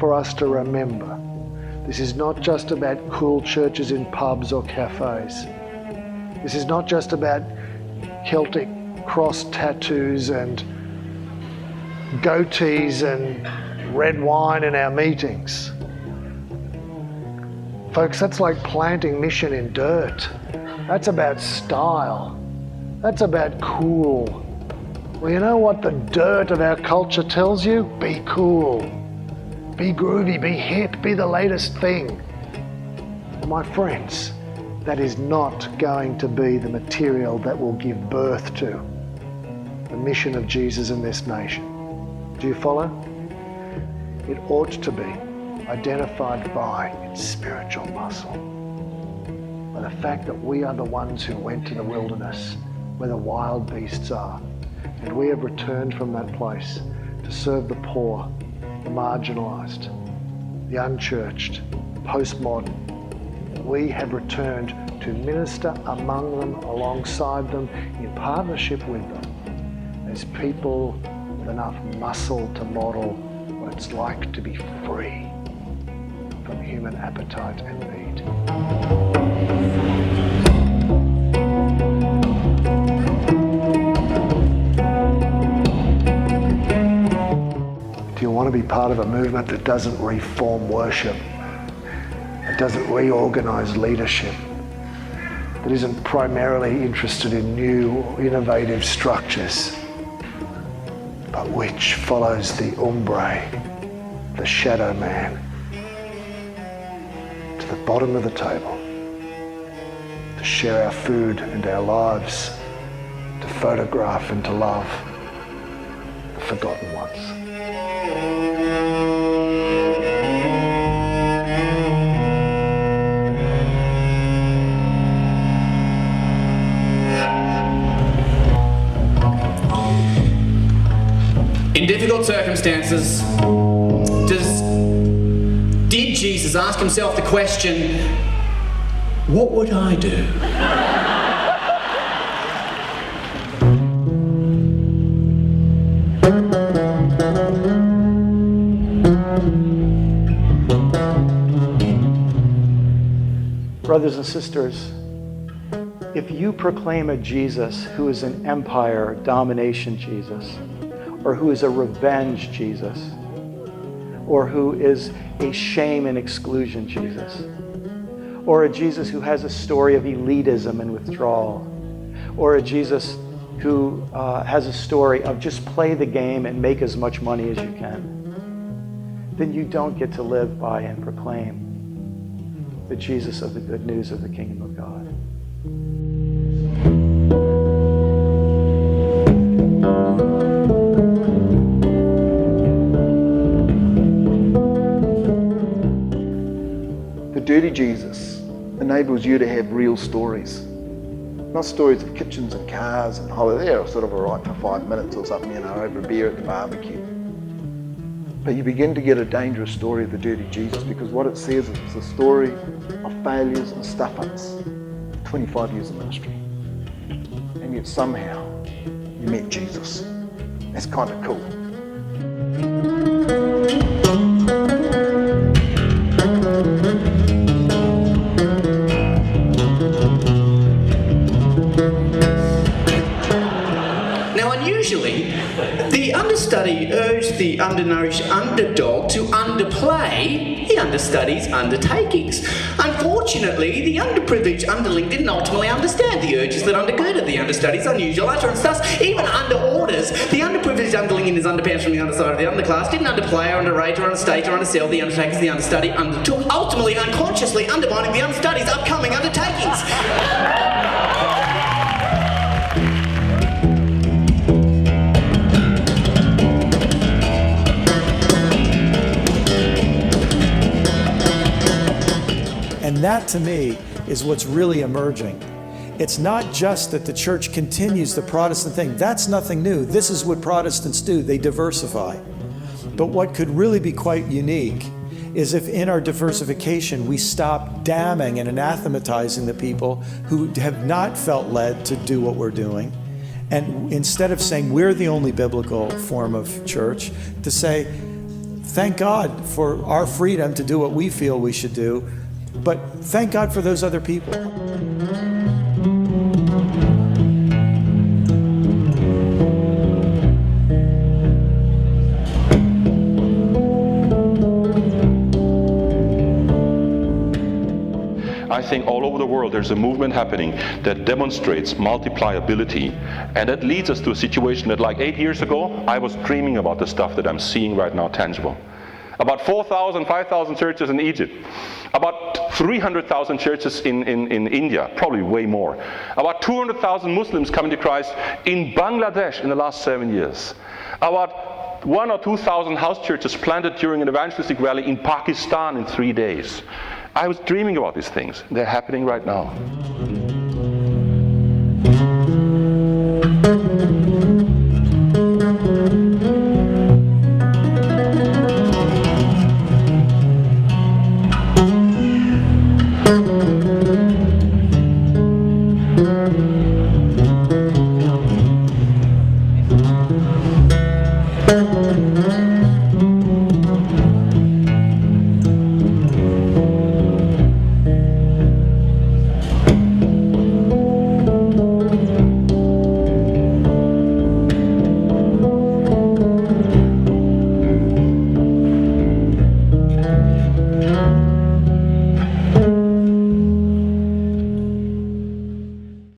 for us to remember. This is not just about cool churches in pubs or cafes. This is not just about Celtic cross tattoos and goatees and red wine in our meetings. Folks, that's like planting mission in dirt. That's about style. That's about cool. Well, you know what the dirt of our culture tells you? Be cool. Be groovy, be hip, be the latest thing. My friends, that is not going to be the material that will give birth to the mission of Jesus in this nation. Do you follow? It ought to be identified by its spiritual muscle, by the fact that we are the ones who went to the wilderness where the wild beasts are, and we have returned from that place to serve the poor, the marginalised, the unchurched, postmodern. We have returned to minister among them, alongside them, in partnership with them, as people with enough muscle to model what it's like to be free from human appetite and need. Do you want to be part of a movement that doesn't reform worship, that doesn't reorganise leadership, that isn't primarily interested in new, innovative structures, but which follows the umbre, the shadow man, to the bottom of the table, to share our food and our lives, to photograph and to love the forgotten ones. In difficult circumstances, did Jesus ask himself the question, what would I do? Brothers and sisters, if you proclaim a Jesus who is an empire domination Jesus, or who is a revenge Jesus, or who is a shame and exclusion Jesus, or a Jesus who has a story of elitism and withdrawal, or a Jesus who has a story of just play the game and make as much money as you can, then you don't get to live by and proclaim the Jesus of the good news of the kingdom of God. The dirty Jesus enables you to have real stories. Not stories of kitchens and cars and holidays. They're sort of all right for 5 minutes or something, over a beer at the barbecue. But you begin to get a dangerous story of the dirty Jesus, because what it says is it's a story of failures and stuff-ups. 25 years of ministry. And yet somehow you met Jesus. That's kind of cool. The understudy urged the undernourished underdog to underplay the understudy's undertakings. Unfortunately, the underprivileged underling didn't ultimately understand the urges that undergirded the understudy's unusual utterance. Thus, even under orders, the underprivileged underling in his underpants from the underside of the underclass didn't underplay or underrate or understate or undersell the undertakings the understudy undertook, ultimately unconsciously undermining the understudy's upcoming undertakings. And that, to me, is what's really emerging. It's not just that the church continues the Protestant thing. That's nothing new. This is what Protestants do. They diversify. But what could really be quite unique is if in our diversification we stop damning and anathematizing the people who have not felt led to do what we're doing, and instead of saying we're the only biblical form of church, to say, thank God for our freedom to do what we feel we should do, but thank God for those other people. I think all over the world there's a movement happening that demonstrates multipliability, and that leads us to a situation that, like 8 years ago, I was dreaming about the stuff that I'm seeing right now tangible. About 4,000, 5,000 churches in Egypt, about 300,000 churches in India, probably way more, about 200,000 Muslims coming to Christ in Bangladesh in the last 7 years, about 1,000 or 2,000 house churches planted during an evangelistic rally in Pakistan in 3 days. I was dreaming about these things. They're happening right now.